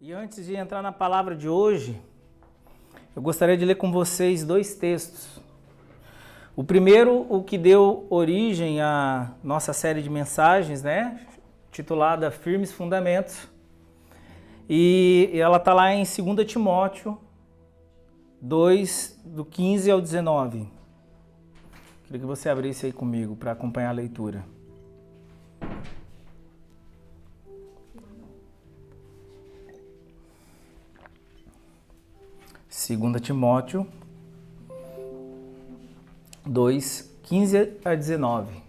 E antes de entrar na palavra de hoje, eu gostaria de ler com vocês dois textos. O primeiro, o que deu origem à nossa série de mensagens, titulada Firmes Fundamentos. E ela está lá em 2 Timóteo 2, do 15 ao 19. Queria que você abrisse aí comigo para acompanhar a leitura. Segunda Timóteo 2, 15 a 19.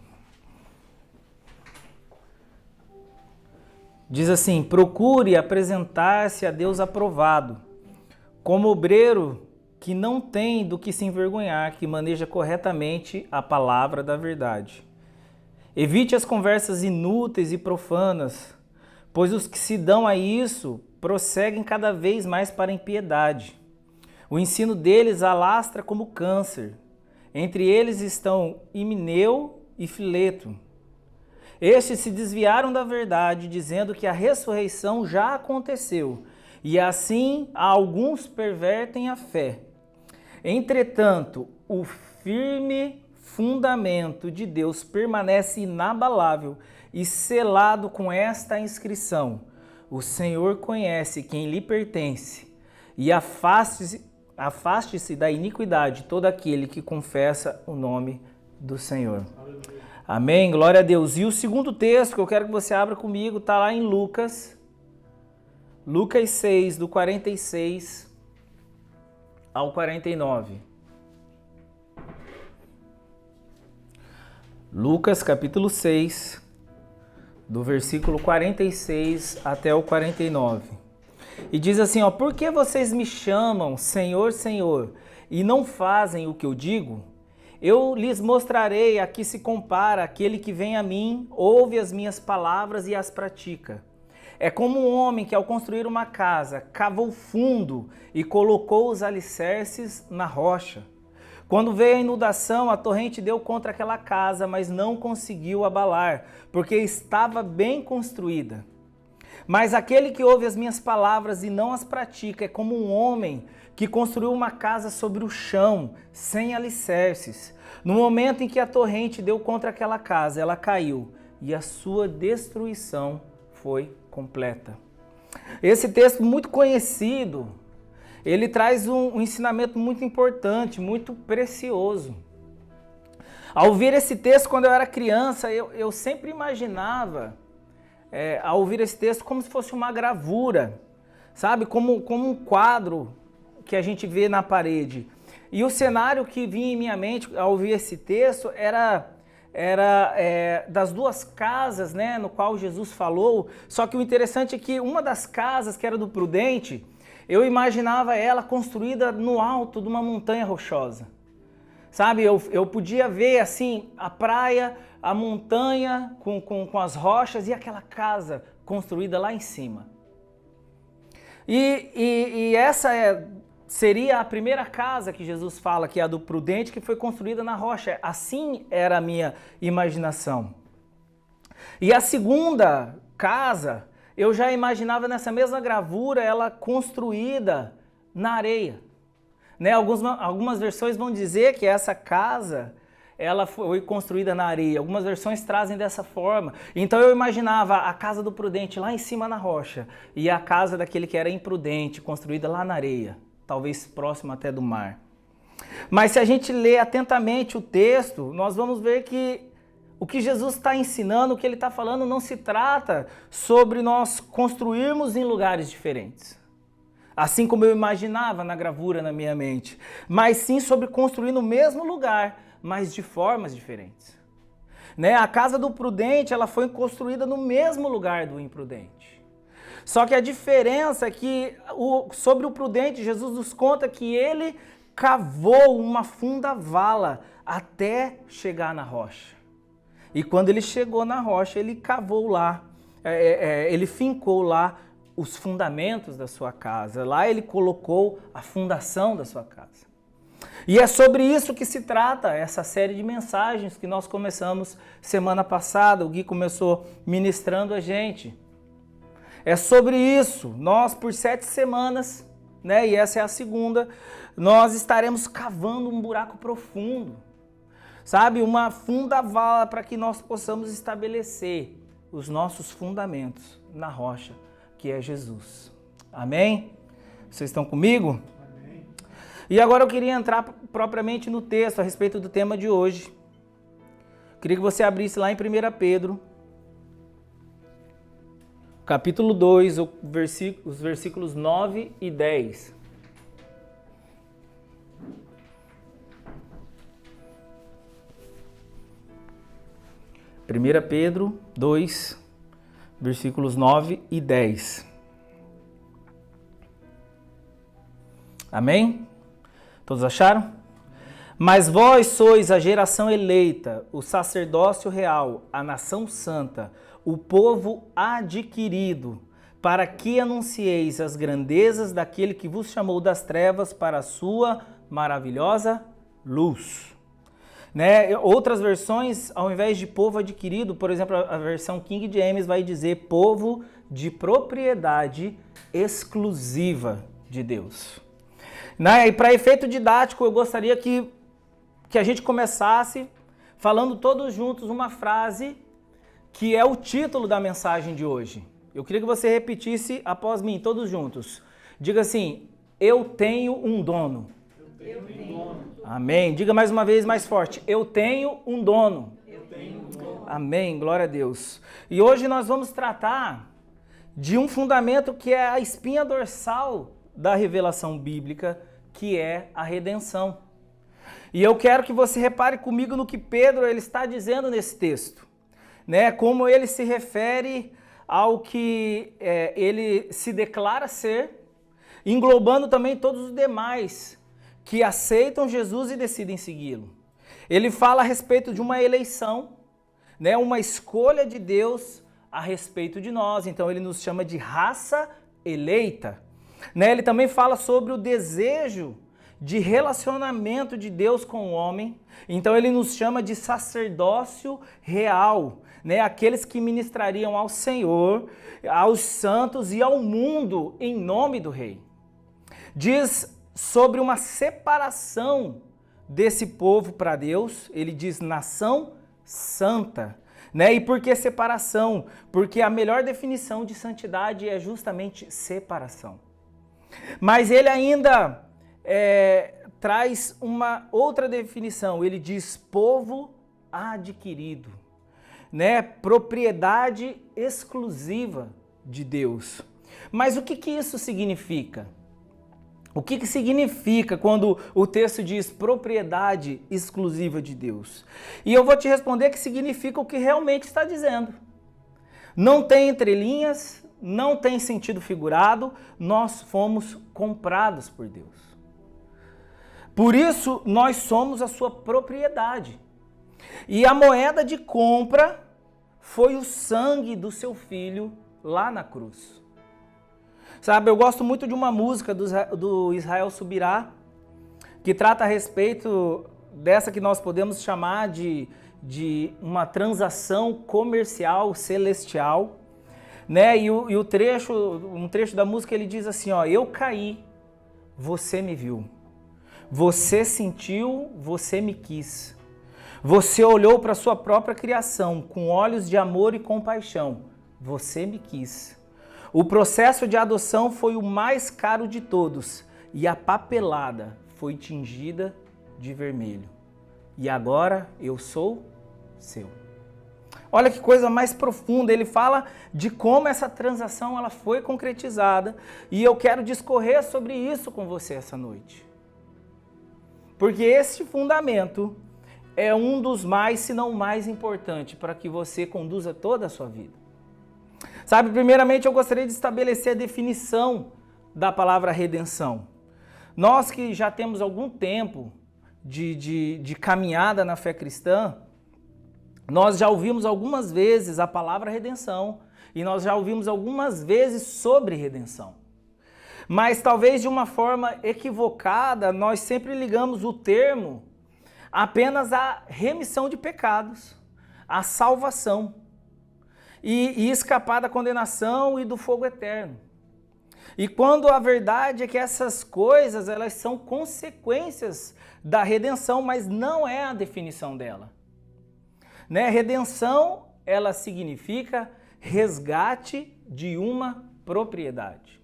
Diz assim: procure apresentar-se a Deus aprovado, como obreiro que não tem do que se envergonhar, que maneja corretamente a palavra da verdade. Evite as conversas inúteis e profanas, pois os que se dão a isso prosseguem cada vez mais para a impiedade. O ensino deles alastra como câncer. Entre eles estão Himeneu e Fileto. Estes se desviaram da verdade, dizendo que a ressurreição já aconteceu, e assim alguns pervertem a fé. Entretanto, o firme fundamento de Deus permanece inabalável e selado com esta inscrição: o Senhor conhece quem lhe pertence, e afaste-se da iniquidade todo aquele que confessa o nome do Senhor. Amém? Glória a Deus. E o segundo texto que eu quero que você abra comigo está lá em Lucas 6, do 46 ao 49. Lucas capítulo 6, do versículo 46 até o 49. E diz assim, por que vocês me chamam Senhor, Senhor, e não fazem o que eu digo? Eu lhes mostrarei a que se compara aquele que vem a mim, ouve as minhas palavras e as pratica. É como um homem que, ao construir uma casa, cavou fundo e colocou os alicerces na rocha. Quando veio a inundação, a torrente deu contra aquela casa, mas não conseguiu abalar, porque estava bem construída. Mas aquele que ouve as minhas palavras e não as pratica é como um homem que construiu uma casa sobre o chão, sem alicerces. No momento em que a torrente deu contra aquela casa, ela caiu e a sua destruição foi completa. Esse texto muito conhecido, ele traz um ensinamento muito importante, muito precioso. Ao ouvir esse texto, quando eu era criança, eu sempre imaginava, ao ouvir esse texto, como se fosse uma gravura, sabe? Como um quadro que a gente vê na parede. E o cenário que vinha em minha mente ao ouvir esse texto era das duas casas, no qual Jesus falou. Só que o interessante é que uma das casas, que era do prudente, eu imaginava ela construída no alto de uma montanha rochosa. Sabe, eu podia ver assim a praia, a montanha com as rochas e aquela casa construída lá em cima. E essa seria a primeira casa que Jesus fala, que é a do prudente, que foi construída na rocha. Assim era a minha imaginação. E a segunda casa, eu já imaginava nessa mesma gravura, ela construída na areia. Algumas versões vão dizer que essa casa ela foi construída na areia. Algumas versões trazem dessa forma. Então eu imaginava a casa do prudente lá em cima na rocha e a casa daquele que era imprudente, construída lá na areia, talvez próximo até do mar. Mas se a gente ler atentamente o texto, nós vamos ver que o que Jesus está ensinando, o que ele está falando, não se trata sobre nós construirmos em lugares diferentes, assim como eu imaginava na gravura na minha mente, mas sim sobre construir no mesmo lugar, mas de formas diferentes. A casa do prudente, ela foi construída no mesmo lugar do imprudente. Só que a diferença é que sobre o prudente, Jesus nos conta que ele cavou uma funda vala até chegar na rocha. E quando ele chegou na rocha, ele cavou lá, ele fincou lá os fundamentos da sua casa. Lá ele colocou a fundação da sua casa. E é sobre isso que se trata essa série de mensagens que nós começamos semana passada. O Gui começou ministrando a gente. É sobre isso. Nós, por 7 semanas, né, e essa é a segunda, nós estaremos cavando um buraco profundo, sabe? Uma funda vala para que nós possamos estabelecer os nossos fundamentos na rocha, que é Jesus. Amém? Vocês estão comigo? Amém. E agora eu queria entrar propriamente no texto a respeito do tema de hoje. Queria que você abrisse lá em 1 Pedro, capítulo 2, os versículos 9 e 10. 1 Pedro 2, versículos 9 e 10. Amém? Todos acharam? Mas vós sois a geração eleita, o sacerdócio real, a nação santa, o povo adquirido, para que anuncieis as grandezas daquele que vos chamou das trevas para a sua maravilhosa luz. Né? Outras versões, ao invés de povo adquirido, por exemplo, a versão King James vai dizer povo de propriedade exclusiva de Deus. Né? E para efeito didático, eu gostaria que a gente começasse falando todos juntos uma frase que é o título da mensagem de hoje. Eu queria que você repetisse após mim, todos juntos. Diga assim: eu tenho um dono. Eu tenho um dono. Amém. Diga mais uma vez, mais forte: eu tenho um dono. Eu tenho um dono. Amém. Glória a Deus. E hoje nós vamos tratar de um fundamento que é a espinha dorsal da revelação bíblica, que é a redenção. E eu quero que você repare comigo no que Pedro ele está dizendo nesse texto, né? Como ele se refere ao que ele se declara ser, englobando também todos os demais que aceitam Jesus e decidem segui-lo. Ele fala a respeito de uma eleição, né? Uma escolha de Deus a respeito de nós. Então ele nos chama de raça eleita. Né? Ele também fala sobre o desejo de relacionamento de Deus com o homem. Então ele nos chama de sacerdócio real, né? Aqueles que ministrariam ao Senhor, aos santos e ao mundo em nome do Rei. Diz sobre uma separação desse povo para Deus, ele diz nação santa. Né? E por que separação? Porque a melhor definição de santidade é justamente separação. Mas ele ainda traz uma outra definição. Ele diz povo adquirido, né? Propriedade exclusiva de Deus. Mas o que isso significa? O que significa quando o texto diz propriedade exclusiva de Deus? E eu vou te responder que significa o que realmente está dizendo. Não tem entrelinhas, não tem sentido figurado, nós fomos comprados por Deus. Por isso, nós somos a sua propriedade. E a moeda de compra foi o sangue do seu filho lá na cruz. Sabe, eu gosto muito de uma música do Israel Subirá, que trata a respeito dessa que nós podemos chamar de uma transação comercial celestial. Né? E um trecho da música ele diz assim, ó: eu caí, você me viu. Você sentiu, você me quis. Você olhou para a sua própria criação com olhos de amor e compaixão. Você me quis. O processo de adoção foi o mais caro de todos e a papelada foi tingida de vermelho. E agora eu sou seu. Olha que coisa mais profunda, ele fala de como essa transação ela foi concretizada e eu quero discorrer sobre isso com você essa noite. Porque esse fundamento é um dos mais, se não o mais importante, para que você conduza toda a sua vida. Sabe, primeiramente eu gostaria de estabelecer a definição da palavra redenção. Nós que já temos algum tempo de caminhada na fé cristã, nós já ouvimos algumas vezes a palavra redenção e nós já ouvimos algumas vezes sobre redenção. Mas talvez de uma forma equivocada, nós sempre ligamos o termo apenas à remissão de pecados, à salvação. e escapar da condenação e do fogo eterno. E quando a verdade é que essas coisas, elas são consequências da redenção, mas não é a definição dela. Né? Redenção, ela significa resgate de uma propriedade.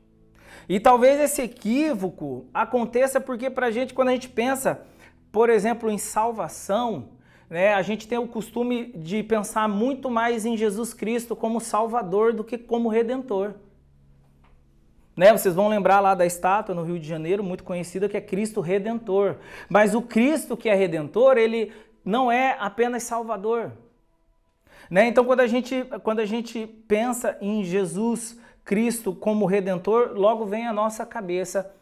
E talvez esse equívoco aconteça porque pra gente, quando a gente pensa, por exemplo, em salvação, né, a gente tem o costume de pensar muito mais em Jesus Cristo como Salvador do que como Redentor. Né, vocês vão lembrar lá da estátua no Rio de Janeiro, muito conhecida, que é Cristo Redentor. Mas o Cristo que é Redentor, ele não é apenas Salvador. Né? Então, quando a gente pensa em Jesus Cristo como Redentor, logo vem à nossa cabeça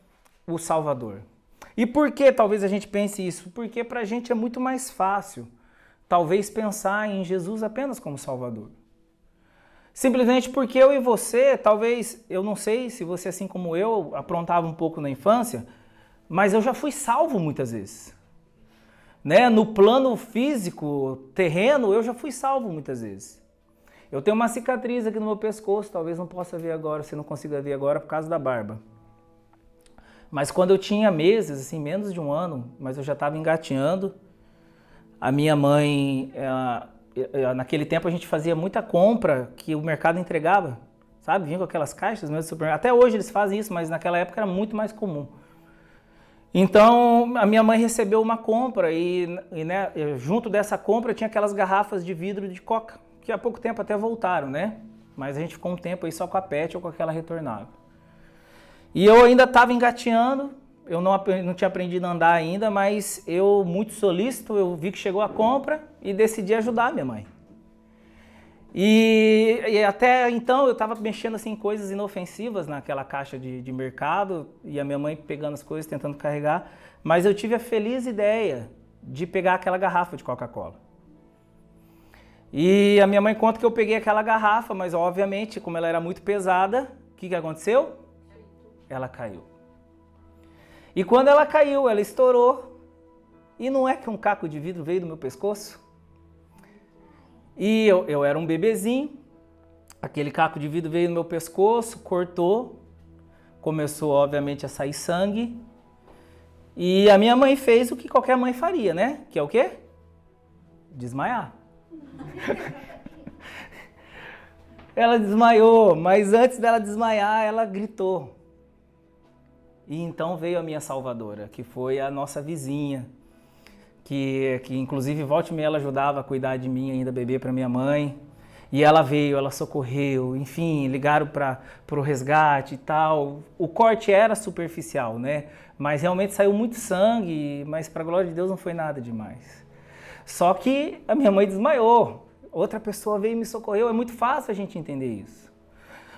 o Salvador. E por que talvez a gente pense isso? Porque para a gente é muito mais fácil, talvez, pensar em Jesus apenas como Salvador. Simplesmente porque eu e você, talvez, eu não sei se você, assim como eu, aprontava um pouco na infância, mas eu já fui salvo muitas vezes. Né? No plano físico, terreno, eu já fui salvo muitas vezes. Eu tenho uma cicatriz aqui no meu pescoço, talvez não possa ver agora, você não consiga ver agora por causa da barba. Mas quando eu tinha meses, assim, menos de um ano, mas eu já estava engateando, a minha mãe... naquele tempo a gente fazia muita compra que o mercado entregava, sabe? Vinha com aquelas caixas mesmo do supermercado. Até hoje eles fazem isso, mas naquela época era muito mais comum. Então a minha mãe recebeu uma compra e né, junto dessa compra tinha aquelas garrafas de vidro de coca, que há pouco tempo até voltaram, né? Mas a gente ficou um tempo aí só com a PET ou com aquela retornável. E eu ainda estava engateando, eu não tinha aprendido a andar ainda, mas eu, muito solícito, eu vi que chegou a compra e decidi ajudar minha mãe. E até então eu estava mexendo assim, em coisas inofensivas naquela caixa de mercado e a minha mãe pegando as coisas, tentando carregar, mas eu tive a feliz ideia de pegar aquela garrafa de Coca-Cola. E a minha mãe conta que eu peguei aquela garrafa, mas obviamente, como ela era muito pesada, o que aconteceu? Ela caiu. E quando ela caiu, ela estourou. E não é que um caco de vidro veio do meu pescoço? E eu era um bebezinho, aquele caco de vidro veio no meu pescoço, cortou, começou obviamente a sair sangue. E a minha mãe fez o que qualquer mãe faria, né? Que é o quê? Desmaiar. Ela desmaiou, mas antes dela desmaiar, ela gritou. E então veio a minha salvadora, que foi a nossa vizinha, que inclusive volta e meia ela ajudava a cuidar de mim ainda bebê para minha mãe. E ela veio, ela socorreu, enfim, ligaram para o resgate e tal. O corte era superficial, né? Mas realmente saiu muito sangue, mas para a glória de Deus não foi nada demais. Só que a minha mãe desmaiou, outra pessoa veio e me socorreu, é muito fácil a gente entender isso.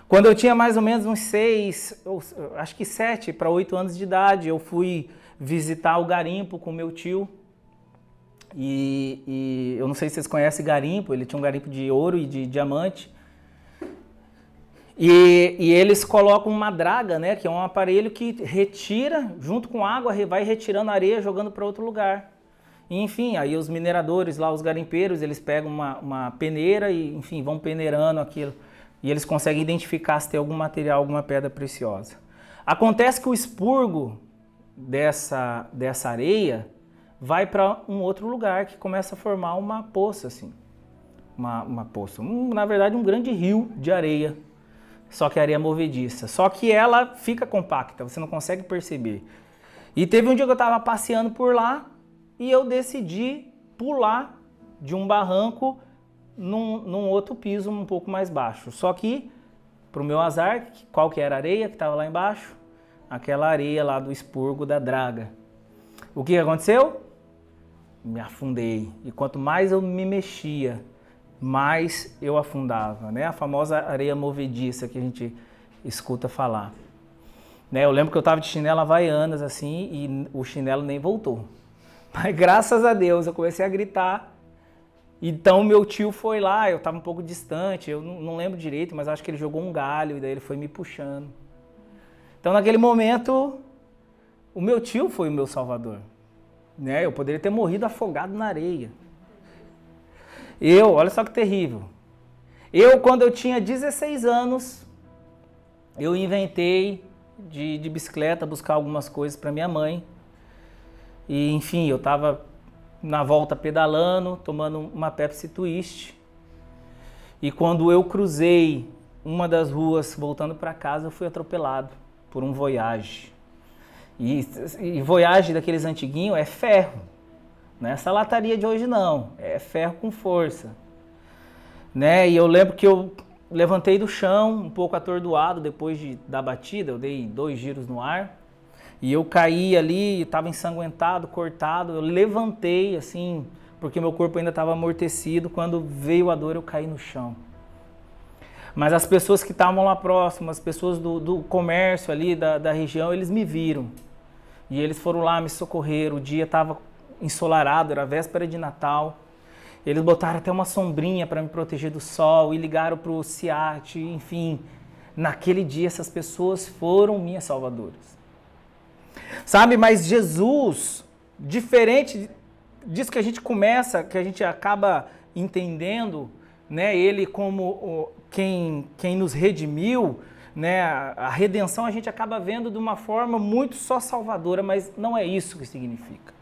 Quando eu tinha mais ou menos uns 6, acho que 7 para 8 anos de idade, eu fui visitar o garimpo com meu tio. E eu não sei se vocês conhecem garimpo, ele tinha um garimpo de ouro e de diamante. E eles colocam uma draga, né, que é um aparelho que retira, junto com água, vai retirando areia, jogando para outro lugar. E, enfim, aí os mineradores lá, os garimpeiros, eles pegam uma peneira e, enfim, vão peneirando aquilo. E eles conseguem identificar se tem algum material, alguma pedra preciosa. Acontece que o expurgo dessa areia vai para um outro lugar que começa a formar uma poça, assim. Uma poça. Na verdade, um grande rio de areia. Só que areia movediça. Só que ela fica compacta, você não consegue perceber. E teve um dia que eu estava passeando por lá e eu decidi pular de um barranco num outro piso um pouco mais baixo. Só que, para o meu azar, qual que era a areia que estava lá embaixo? Aquela areia lá do expurgo da draga. O que aconteceu? Me afundei. E quanto mais eu me mexia, mais eu afundava, né? A famosa areia movediça que a gente escuta falar. Né? Eu lembro que eu estava de chinelo havaianas assim e o chinelo nem voltou. Mas graças a Deus eu comecei a gritar. Então meu tio foi lá, eu estava um pouco distante, eu não lembro direito, mas acho que ele jogou um galho e daí ele foi me puxando. Então naquele momento, o meu tio foi o meu salvador. Né? Eu poderia ter morrido afogado na areia. Olha só que terrível. Quando eu tinha 16 anos, eu inventei de bicicleta buscar algumas coisas para minha mãe. E, enfim, eu estava na volta pedalando, tomando uma Pepsi Twist. E quando eu cruzei uma das ruas voltando para casa, eu fui atropelado por um Voyage. E Voyage daqueles antiguinhos é ferro. Não é essa lataria de hoje não, é ferro com força. Né? E eu lembro que eu levantei do chão, um pouco atordoado depois da batida, eu dei 2 giros no ar. E eu caí ali, estava ensanguentado, cortado, eu levantei assim, porque meu corpo ainda estava amortecido, quando veio a dor eu caí no chão. Mas as pessoas que estavam lá próximas, as pessoas do comércio ali, da região, eles me viram. E eles foram lá, me socorreram, o dia estava ensolarado, era véspera de Natal. Eles botaram até uma sombrinha para me proteger do sol e ligaram para o SEAT, enfim. Naquele dia essas pessoas foram minhas salvadoras. Sabe, mas Jesus, diferente disso que a gente começa, que a gente acaba entendendo, né, ele como quem nos redimiu, né, a redenção a gente acaba vendo de uma forma muito só salvadora, mas não é isso que significa.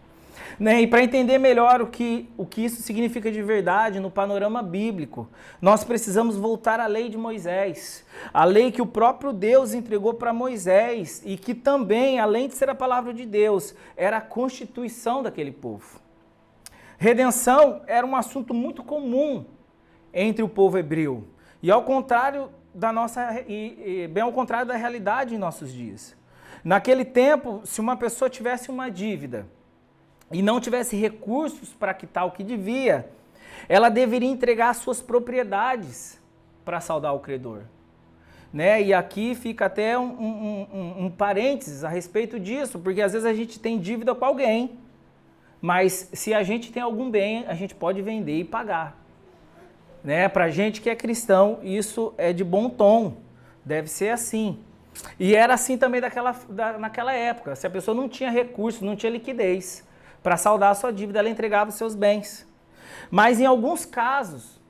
Né? E para entender melhor o que isso significa de verdade no panorama bíblico, nós precisamos voltar à lei de Moisés, a lei que o próprio Deus entregou para Moisés e que também, além de ser a palavra de Deus, era a constituição daquele povo. Redenção era um assunto muito comum entre o povo hebreu e ao contrário bem ao contrário da realidade em nossos dias. Naquele tempo, se uma pessoa tivesse uma dívida e não tivesse recursos para quitar o que devia, ela deveria entregar suas propriedades para saldar o credor. Né? E aqui fica até um parênteses a respeito disso, porque às vezes a gente tem dívida com alguém, mas se a gente tem algum bem, a gente pode vender e pagar. Né? Para a gente que é cristão, isso é de bom tom, deve ser assim. E era assim também naquela época, se a pessoa não tinha recursos, não tinha liquidez, para saldar a sua dívida, ela entregava os seus bens. Mas em alguns casos,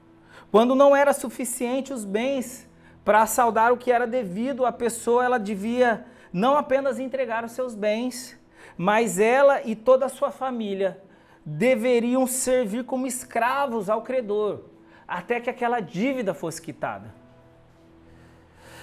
quando não era suficiente os bens para saldar o que era devido, a pessoa ela devia não apenas entregar os seus bens, mas ela e toda a sua família deveriam servir como escravos ao credor, até que aquela dívida fosse quitada.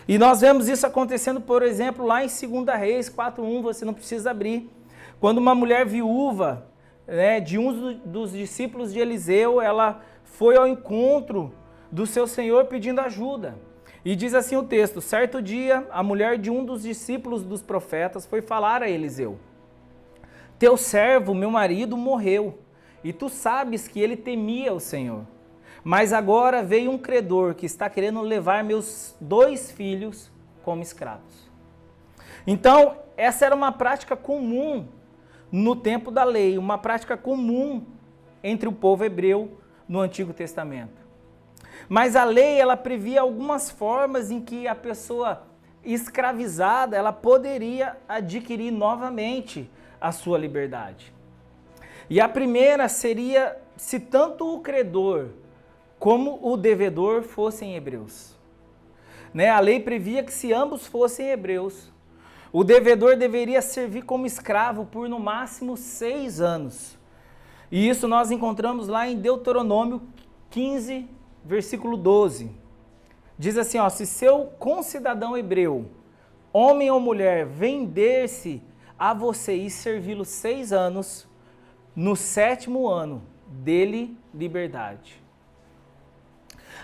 E nós vemos isso acontecendo, por exemplo, lá em 2 Reis 4:1, você não precisa abrir. Quando uma mulher viúva, né, de um dos discípulos de Eliseu, ela foi ao encontro do seu senhor pedindo ajuda. E diz assim o texto: certo dia, a mulher de um dos discípulos dos profetas foi falar a Eliseu: teu servo, meu marido, morreu, e tu sabes que ele temia o Senhor. Mas agora veio um credor que está querendo levar meus 2 filhos como escravos. Então, essa era uma prática comum no tempo da lei, uma prática comum entre o povo hebreu no Antigo Testamento. Mas a lei, ela previa algumas formas em que a pessoa escravizada, ela poderia adquirir novamente a sua liberdade. E a primeira seria se tanto o credor como o devedor fossem hebreus. Né? A lei previa que se ambos fossem hebreus, o devedor deveria servir como escravo por no máximo 6 anos. E isso nós encontramos lá em Deuteronômio 15, versículo 12. Diz assim, ó, se seu concidadão hebreu, homem ou mulher, vender-se a você e servi-lo 6 anos, no 7º ano, dê-lhe liberdade.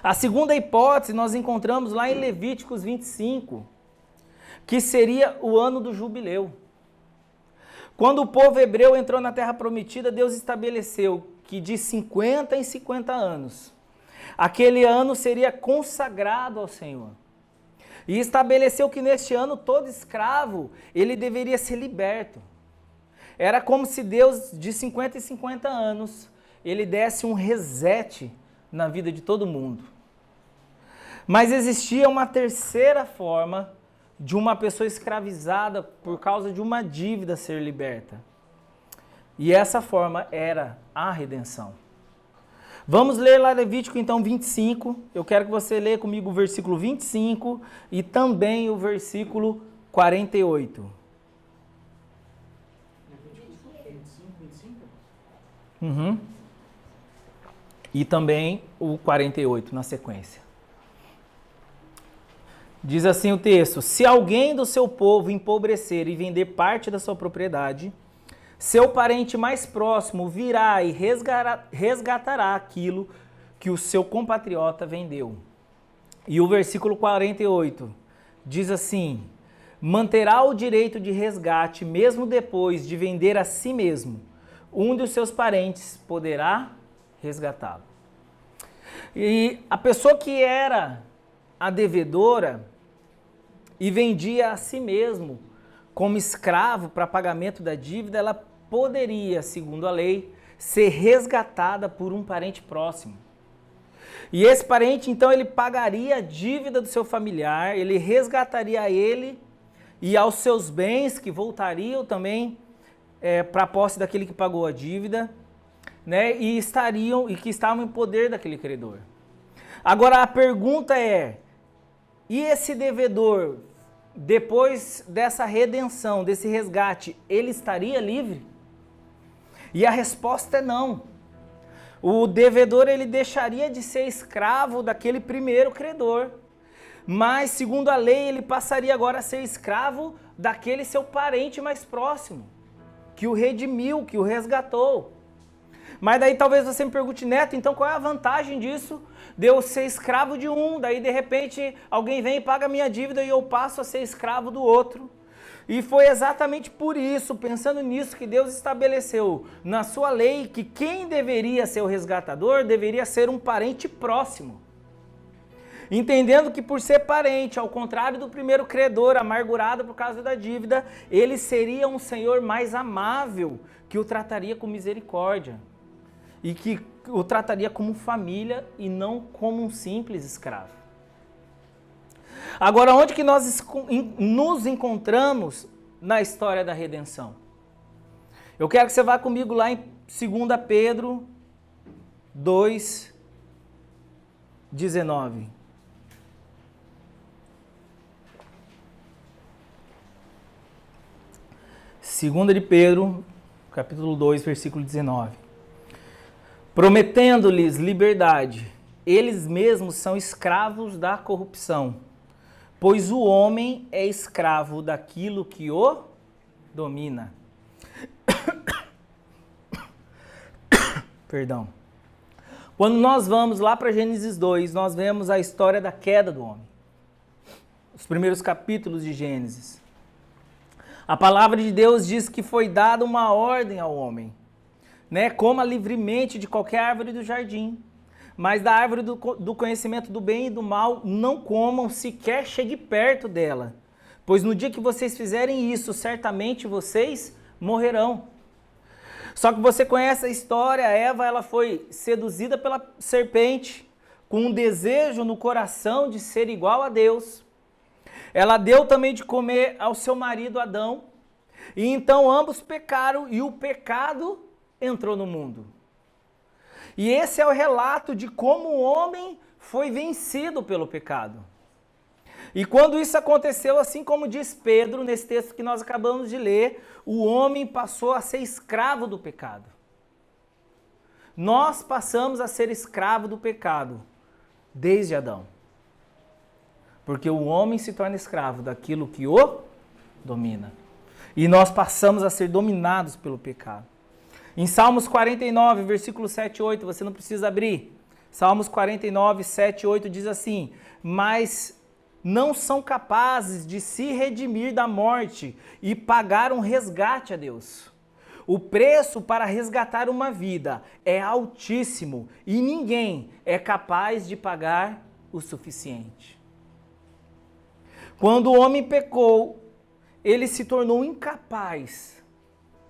A segunda hipótese nós encontramos lá em Levíticos 25, que seria o ano do jubileu. Quando o povo hebreu entrou na terra prometida, Deus estabeleceu que de 50 em 50 anos, aquele ano seria consagrado ao Senhor. E estabeleceu que neste ano todo escravo, ele deveria ser liberto. Era como se Deus, de 50 em 50 anos, ele desse um reset na vida de todo mundo. Mas existia uma terceira forma de uma pessoa escravizada por causa de uma dívida ser liberta. E essa forma era a redenção. Vamos ler lá Levítico, então, 25. Eu quero que você leia comigo o versículo 25 e também o versículo 48. Uhum. E também o 48 na sequência. Diz assim o texto: se alguém do seu povo empobrecer e vender parte da sua propriedade, seu parente mais próximo virá e resgatará aquilo que o seu compatriota vendeu. E o versículo 48 diz assim: manterá o direito de resgate mesmo depois de vender a si mesmo. Um dos seus parentes poderá resgatá-lo. E a pessoa que era a devedora e vendia a si mesmo como escravo para pagamento da dívida, ela poderia, segundo a lei, ser resgatada por um parente próximo. E esse parente, então, ele pagaria a dívida do seu familiar, ele resgataria a ele e aos seus bens, que voltariam também para a posse daquele que pagou a dívida, né, e que estavam em poder daquele credor. Agora a pergunta é: e esse devedor, depois dessa redenção, desse resgate, ele estaria livre? E a resposta é não. O devedor, ele deixaria de ser escravo daquele primeiro credor, mas segundo a lei ele passaria agora a ser escravo daquele seu parente mais próximo, que o redimiu, que o resgatou. Mas daí talvez você me pergunte: Neto, então qual é a vantagem disso? De eu ser escravo de um, daí de repente alguém vem e paga a minha dívida e eu passo a ser escravo do outro. E foi exatamente por isso, pensando nisso, que Deus estabeleceu na sua lei que quem deveria ser o resgatador deveria ser um parente próximo. Entendendo que por ser parente, ao contrário do primeiro credor amargurado por causa da dívida, ele seria um senhor mais amável, que o trataria com misericórdia e que o trataria como família e não como um simples escravo. Agora, onde que nós nos encontramos na história da redenção? Eu quero que você vá comigo lá em 2 Pedro 2, 19. Segunda de Pedro, capítulo 2, versículo 19. Prometendo-lhes liberdade, eles mesmos são escravos da corrupção, pois o homem é escravo daquilo que o domina. Perdão. Quando nós vamos lá para Gênesis 2, nós vemos a história da queda do homem. Os primeiros capítulos de Gênesis. A palavra de Deus diz que foi dada uma ordem ao homem, né? Coma livremente de qualquer árvore do jardim, mas da árvore do conhecimento do bem e do mal não comam, sequer chegue perto dela, pois no dia que vocês fizerem isso, certamente vocês morrerão. Só que você conhece a história, Eva, ela foi seduzida pela serpente, com um desejo no coração de ser igual a Deus. Ela deu também de comer ao seu marido Adão, e então ambos pecaram e o pecado entrou no mundo. E esse é o relato de como o homem foi vencido pelo pecado. E quando isso aconteceu, assim como diz Pedro, nesse texto que nós acabamos de ler, o homem passou a ser escravo do pecado. Nós passamos a ser escravo do pecado desde Adão. Porque o homem se torna escravo daquilo que o domina. E nós passamos a ser dominados pelo pecado. Em Salmos 49, versículo 7 e 8, você não precisa abrir. Salmos 49, 7 e 8 diz assim: mas não são capazes de se redimir da morte e pagar um resgate a Deus. O preço para resgatar uma vida é altíssimo e ninguém é capaz de pagar o suficiente. Quando o homem pecou, ele se tornou incapaz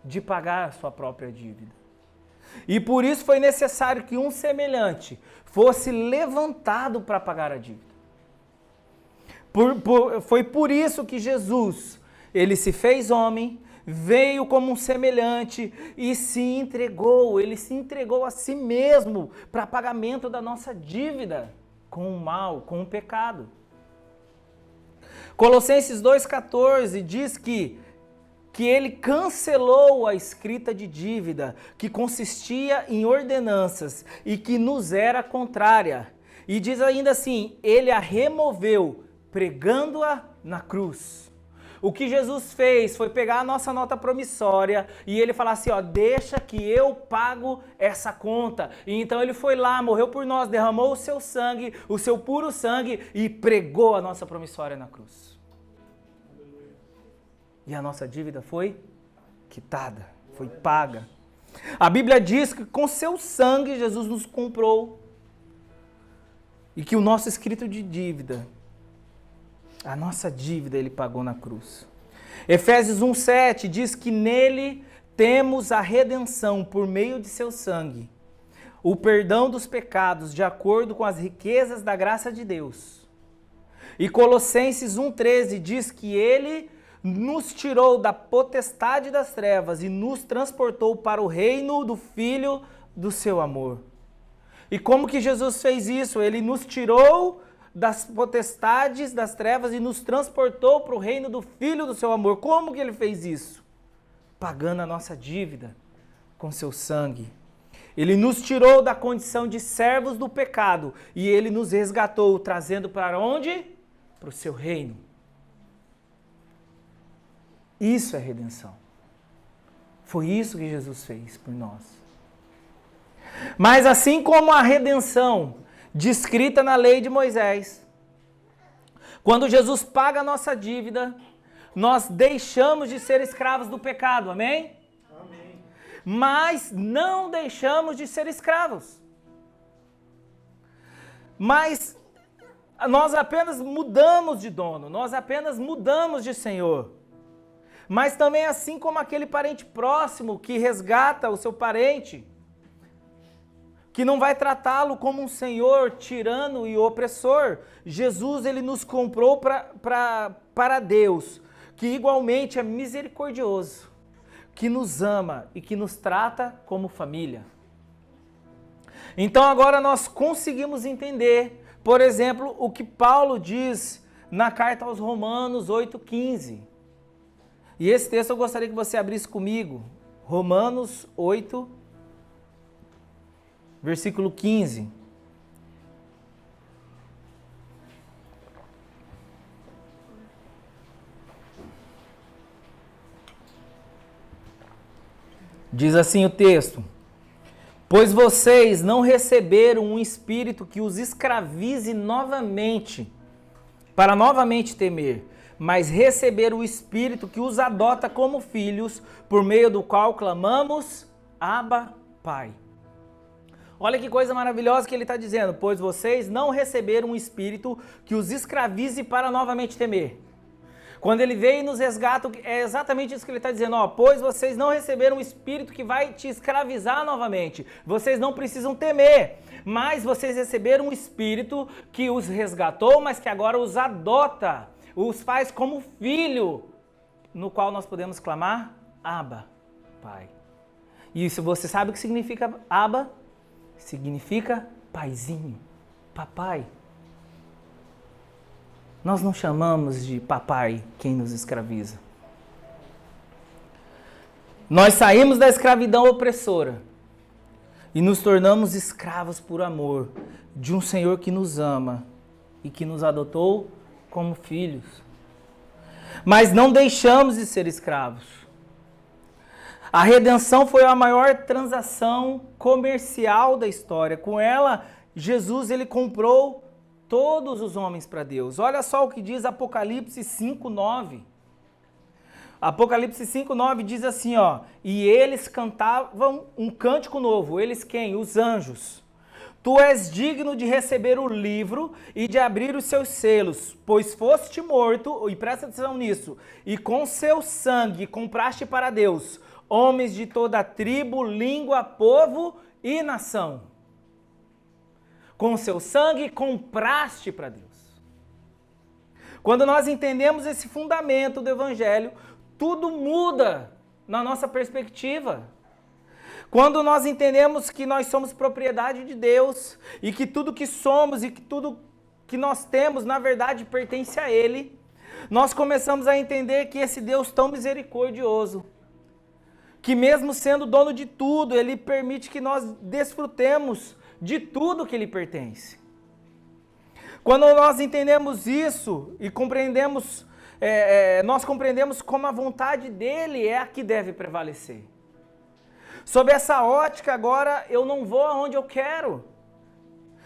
de pagar a sua própria dívida. E por isso foi necessário que um semelhante fosse levantado para pagar a dívida. Foi por isso que Jesus, ele se fez homem, veio como um semelhante e se entregou. Ele se entregou a si mesmo para pagamento da nossa dívida com o mal, com o pecado. Colossenses 2,14 diz que ele cancelou a escrita de dívida que consistia em ordenanças e que nos era contrária. E diz ainda assim, ele a removeu, pregando-a na cruz. O que Jesus fez foi pegar a nossa nota promissória e ele falar assim, ó, deixa que eu pago essa conta. E então ele foi lá, morreu por nós, derramou o seu sangue, o seu puro sangue e pregou a nossa promissória na cruz. E a nossa dívida foi quitada, foi paga. A Bíblia diz que com seu sangue Jesus nos comprou e que o nosso escrito de dívida, a nossa dívida ele pagou na cruz. Efésios 1,7 diz que nele temos a redenção por meio de seu sangue, o perdão dos pecados de acordo com as riquezas da graça de Deus. E Colossenses 1,13 diz que ele nos tirou da potestade das trevas e nos transportou para o reino do Filho do seu amor. E como que Jesus fez isso? Ele nos tirou das potestades das trevas e nos transportou para o reino do Filho do seu amor. Como que ele fez isso? Pagando a nossa dívida com seu sangue. Ele nos tirou da condição de servos do pecado e ele nos resgatou, trazendo para onde? Para o seu reino. Isso é redenção. Foi isso que Jesus fez por nós. Mas assim como a redenção descrita na lei de Moisés, quando Jesus paga a nossa dívida, nós deixamos de ser escravos do pecado, amém? Amém. Mas não deixamos de ser escravos. Mas nós apenas mudamos de dono, nós apenas mudamos de senhor. Mas também assim como aquele parente próximo que resgata o seu parente, que não vai tratá-lo como um senhor tirano e opressor, Jesus ele nos comprou para Deus, que igualmente é misericordioso, que nos ama e que nos trata como família. Então agora nós conseguimos entender, por exemplo, o que Paulo diz na carta aos Romanos 8,15. E esse texto eu gostaria que você abrisse comigo, Romanos 8, versículo 15. Diz assim o texto: pois vocês não receberam um espírito que os escravize novamente, para novamente temer, mas receberam o Espírito que os adota como filhos, por meio do qual clamamos, Abba, Pai. Olha que coisa maravilhosa que ele está dizendo, pois vocês não receberam um Espírito que os escravize para novamente temer. Quando ele veio e nos resgata, é exatamente isso que ele está dizendo, ó, pois vocês não receberam um Espírito que vai te escravizar novamente, vocês não precisam temer, mas vocês receberam um Espírito que os resgatou, mas que agora os adota, os faz como filho, no qual nós podemos clamar, Abba, Pai. E isso você sabe o que significa Abba? Significa paizinho, papai. Nós não chamamos de papai quem nos escraviza. Nós saímos da escravidão opressora e nos tornamos escravos por amor de um Senhor que nos ama e que nos adotou como filhos. Mas não deixamos de ser escravos. A redenção foi a maior transação comercial da história. Com ela, Jesus ele comprou todos os homens para Deus. Olha só o que diz Apocalipse 5:9. Apocalipse 5:9 diz assim, ó: e eles cantavam um cântico novo. Eles quem? Os anjos. Tu és digno de receber o livro e de abrir os seus selos, pois foste morto, e presta atenção nisso, e com seu sangue compraste para Deus homens de toda tribo, língua, povo e nação. Com seu sangue compraste para Deus. Quando nós entendemos esse fundamento do Evangelho, tudo muda na nossa perspectiva. Quando nós entendemos que nós somos propriedade de Deus e que tudo que somos e que tudo que nós temos, na verdade, pertence a Ele, nós começamos a entender que esse Deus tão misericordioso, que mesmo sendo dono de tudo, Ele permite que nós desfrutemos de tudo que lhe pertence. Quando nós entendemos isso e compreendemos, nós compreendemos como a vontade dEle é a que deve prevalecer. Sob essa ótica, agora, eu não vou aonde eu quero,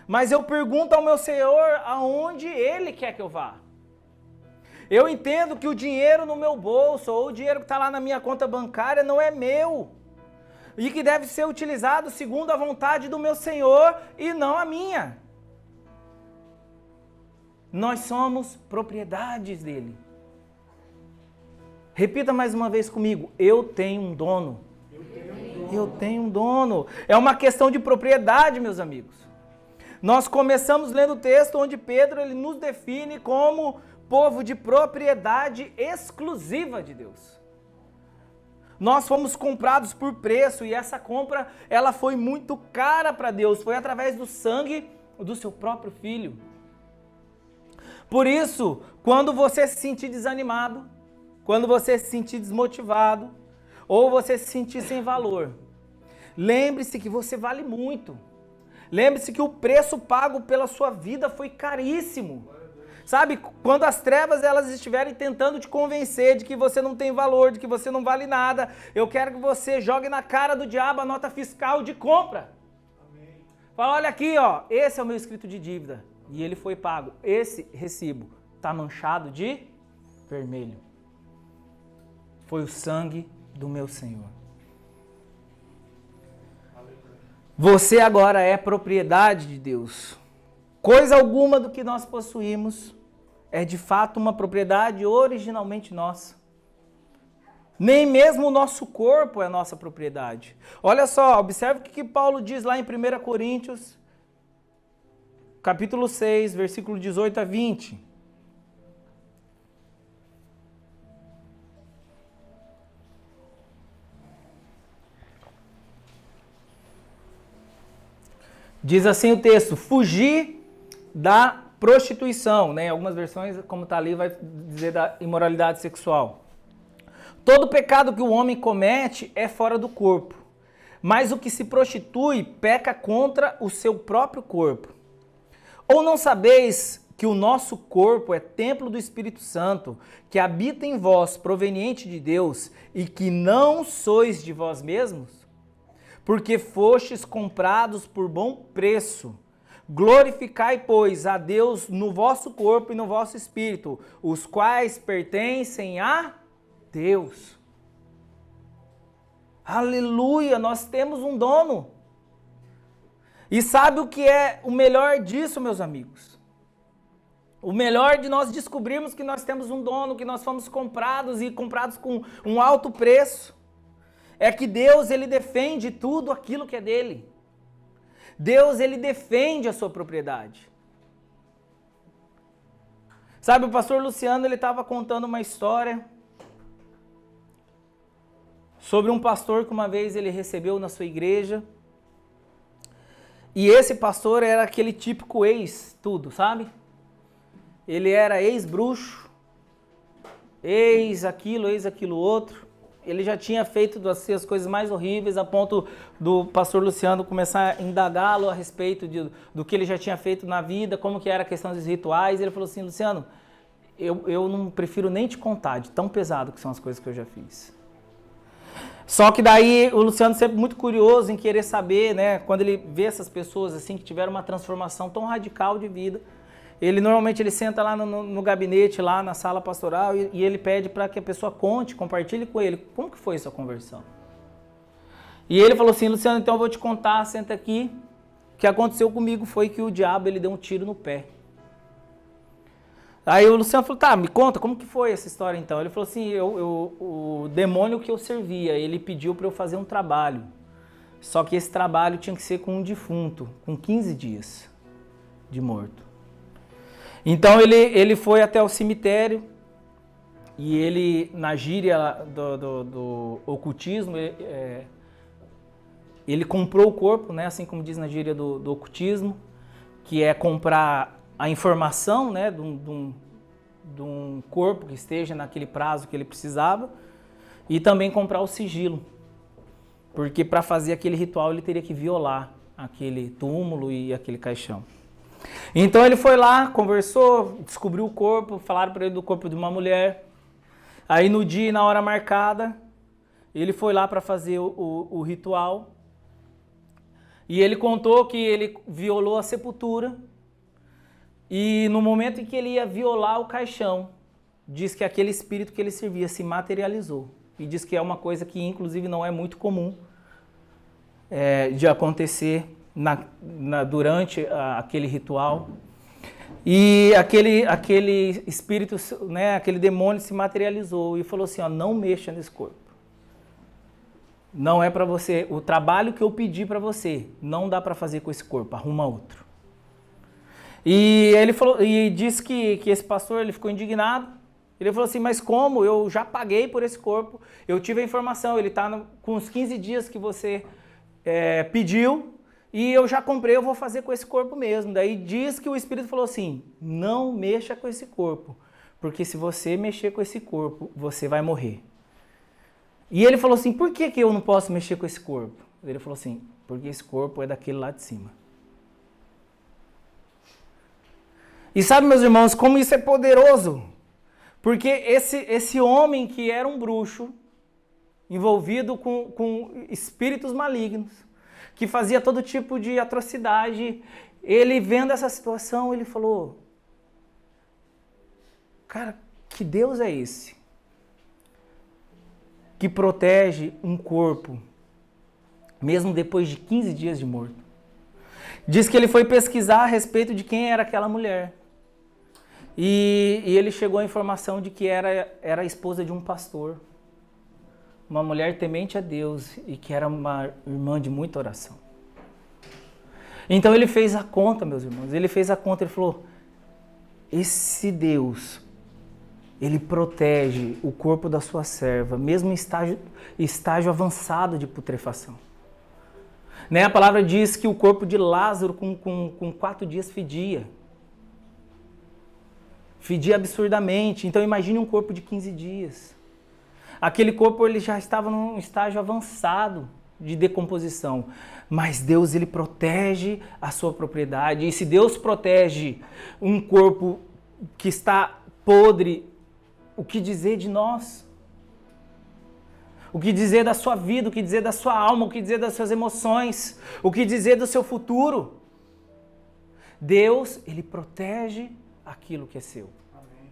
mas eu pergunto ao meu Senhor aonde Ele quer que eu vá. Eu entendo que o dinheiro no meu bolso ou o dinheiro que está lá na minha conta bancária não é meu e que deve ser utilizado segundo a vontade do meu Senhor e não a minha. Nós somos propriedades dEle. Repita mais uma vez comigo, eu tenho um dono. Eu tenho um dono. É uma questão de propriedade, meus amigos. Nós começamos lendo o texto onde Pedro ele nos define como povo de propriedade exclusiva de Deus. Nós fomos comprados por preço e essa compra ela foi muito cara para Deus. Foi através do sangue do seu próprio filho. Por isso, quando você se sentir desanimado, quando você se sentir desmotivado, ou você se sentir sem valor, lembre-se que você vale muito. Lembre-se que o preço pago pela sua vida foi caríssimo. Sabe, quando as trevas elas estiverem tentando te convencer de que você não tem valor, de que você não vale nada, eu quero que você jogue na cara do diabo a nota fiscal de compra. Amém. Fala, olha aqui, ó, esse é o meu escrito de dívida e ele foi pago. Esse recibo está manchado de vermelho. Foi o sangue do meu Senhor. Você agora é propriedade de Deus. Coisa alguma do que nós possuímos é de fato uma propriedade originalmente nossa. Nem mesmo o nosso corpo é nossa propriedade. Olha só, observe o que Paulo diz lá em 1 Coríntios, capítulo 6, versículo 18 a 20. Diz assim o texto, fugir da prostituição, né? Em algumas versões, como está ali, vai dizer da imoralidade sexual. Todo pecado que o homem comete é fora do corpo, mas o que se prostitui peca contra o seu próprio corpo. Ou não sabeis que o nosso corpo é templo do Espírito Santo, que habita em vós, proveniente de Deus, e que não sois de vós mesmos? Porque fostes comprados por bom preço. Glorificai, pois, a Deus no vosso corpo e no vosso espírito, os quais pertencem a Deus. Aleluia, nós temos um dono. E sabe o que é o melhor disso, meus amigos? O melhor de nós descobrirmos que nós temos um dono, que nós fomos comprados e comprados com um alto preço. É que Deus, ele defende tudo aquilo que é dele. Deus, ele defende a sua propriedade. Sabe, o pastor Luciano, ele estava contando uma história sobre um pastor que uma vez ele recebeu na sua igreja. E esse pastor era aquele típico ex-tudo, sabe? Ele era ex-bruxo, ex-aquilo outro. Ele já tinha feito assim, as coisas mais horríveis a ponto do pastor Luciano começar a indagá-lo a respeito do que ele já tinha feito na vida, como que era a questão dos rituais. Ele falou assim, Luciano, eu não prefiro nem te contar de tão pesado que são as coisas que eu já fiz. Só que daí o Luciano sempre muito curioso em querer saber, né, quando ele vê essas pessoas assim que tiveram uma transformação tão radical de vida, ele normalmente ele senta lá no gabinete, lá na sala pastoral e ele pede para que a pessoa conte, compartilhe com ele como que foi a sua conversão. E ele falou assim, Luciano, então eu vou te contar, senta aqui. O que aconteceu comigo foi que o diabo ele deu um tiro no pé. Aí o Luciano falou, tá, me conta, como que foi essa história então? Ele falou assim, o demônio que eu servia, ele pediu para eu fazer um trabalho. Só que esse trabalho tinha que ser com um defunto, com 15 dias de morto. Então ele foi até o cemitério E ele, na gíria do ocultismo, ele comprou o corpo, né? Assim como diz na gíria do ocultismo, que é comprar a informação, né? de um corpo que esteja naquele prazo que ele precisava, e também comprar o sigilo. Porque para fazer aquele ritual ele teria que violar aquele túmulo e aquele caixão. Então ele foi lá, conversou, descobriu o corpo, falaram para ele do corpo de uma mulher. Aí no dia e na hora marcada, ele foi lá para fazer o ritual. E ele contou que ele violou a sepultura. E no momento em que ele ia violar o caixão, diz que aquele espírito que ele servia se materializou. E diz que é uma coisa que inclusive não é muito comum de acontecer durante aquele ritual. E aquele espírito, né, aquele demônio se materializou e falou assim, ó, não mexa nesse corpo. Não é para você, o trabalho que eu pedi para você, não dá para fazer com esse corpo, arruma outro. E ele falou, e disse que esse pastor, ele ficou indignado. Ele falou assim, mas como? Eu já paguei por esse corpo, eu tive a informação, ele está com os 15 dias que você pediu, e eu já comprei, eu vou fazer com esse corpo mesmo. Daí diz que o Espírito falou assim, não mexa com esse corpo, porque se você mexer com esse corpo, você vai morrer. E ele falou assim, por que eu não posso mexer com esse corpo? Ele falou assim, porque esse corpo é daquele lá de cima. E sabe, meus irmãos, como isso é poderoso? Porque esse homem que era um bruxo, envolvido com espíritos malignos, que fazia todo tipo de atrocidade, ele vendo essa situação, ele falou, cara, que Deus é esse? Que protege um corpo, mesmo depois de 15 dias de morto. Diz que ele foi pesquisar a respeito de quem era aquela mulher. E ele chegou à informação de que era a esposa de um pastor. Uma mulher temente a Deus e que era uma irmã de muita oração. Então ele fez a conta, meus irmãos. Ele fez a conta, ele falou, esse Deus, ele protege o corpo da sua serva, mesmo em estágio avançado de putrefação. Né? A palavra diz que o corpo de Lázaro com 4 dias fedia. Fedia absurdamente. Então imagine um corpo de 15 dias. Aquele corpo ele já estava num estágio avançado de decomposição. Mas Deus ele protege a sua propriedade. E se Deus protege um corpo que está podre, o que dizer de nós? O que dizer da sua vida? O que dizer da sua alma? O que dizer das suas emoções? O que dizer do seu futuro? Deus, ele protege aquilo que é seu. Amém.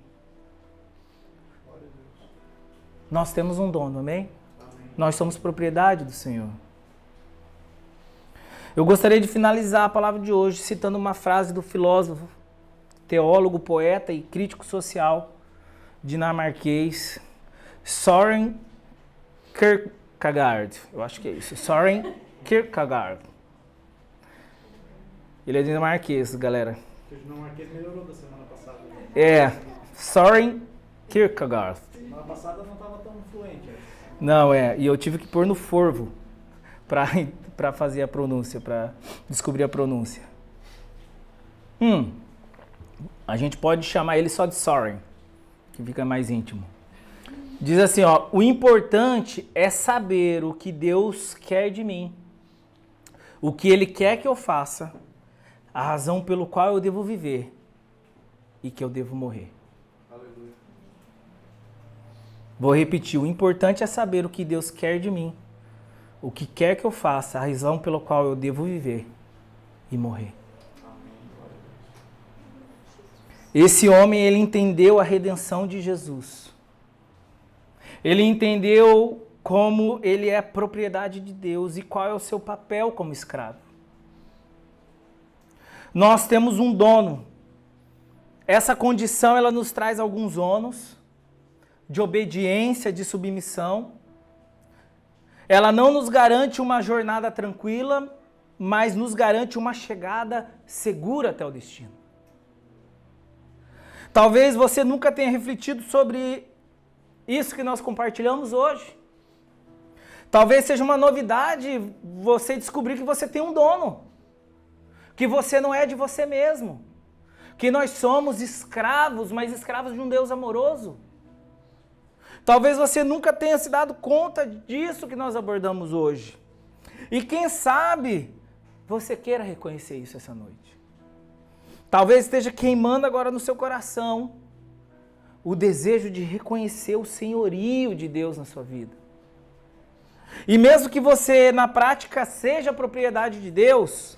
Glória a Deus. Nós temos um dono, amém? Amém. Nós somos propriedade do Senhor. Eu gostaria de finalizar a palavra de hoje citando uma frase do filósofo, teólogo, poeta e crítico social dinamarquês Søren Kierkegaard. Eu acho que é isso. Søren Kierkegaard. Ele é dinamarquês, galera. O dinamarquês melhorou da semana passada. Né? Søren Kierkegaard. Semana passada não estava tão fluente. Não, e eu tive que pôr no forvo para fazer a pronúncia, para descobrir a pronúncia. A gente pode chamar ele só de Søren, que fica mais íntimo. Diz assim, ó, o importante é saber o que Deus quer de mim, o que Ele quer que eu faça, a razão pelo qual eu devo viver e que eu devo morrer. Aleluia. Vou repetir, o importante é saber o que Deus quer de mim, o que quer que eu faça, a razão pela qual eu devo viver e morrer. Esse homem, ele entendeu a redenção de Jesus. Ele entendeu como ele é propriedade de Deus e qual é o seu papel como escravo. Nós temos um dono. Essa condição, ela nos traz alguns ônus de obediência, de submissão. Ela não nos garante uma jornada tranquila, mas nos garante uma chegada segura até o destino. Talvez você nunca tenha refletido sobre isso que nós compartilhamos hoje. Talvez seja uma novidade você descobrir que você tem um dono, que você não é de você mesmo, que nós somos escravos, mas escravos de um Deus amoroso. Talvez você nunca tenha se dado conta disso que nós abordamos hoje. E quem sabe você queira reconhecer isso essa noite. Talvez esteja queimando agora no seu coração o desejo de reconhecer o senhorio de Deus na sua vida. E mesmo que você na prática seja propriedade de Deus,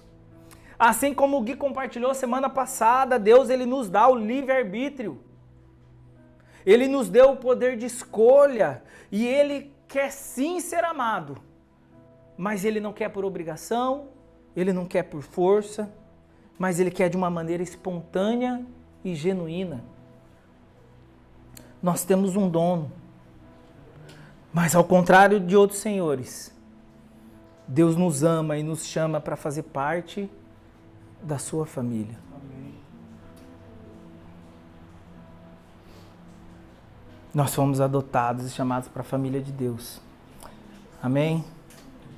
assim como o Gui compartilhou semana passada, Deus ele nos dá o livre-arbítrio. Ele nos deu o poder de escolha e Ele quer sim ser amado, mas Ele não quer por obrigação, Ele não quer por força, mas Ele quer de uma maneira espontânea e genuína. Nós temos um dono, mas ao contrário de outros senhores, Deus nos ama e nos chama para fazer parte da sua família. Amém. Nós fomos adotados e chamados para a família de Deus. Amém?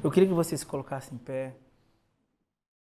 Eu queria que vocês se colocassem em pé.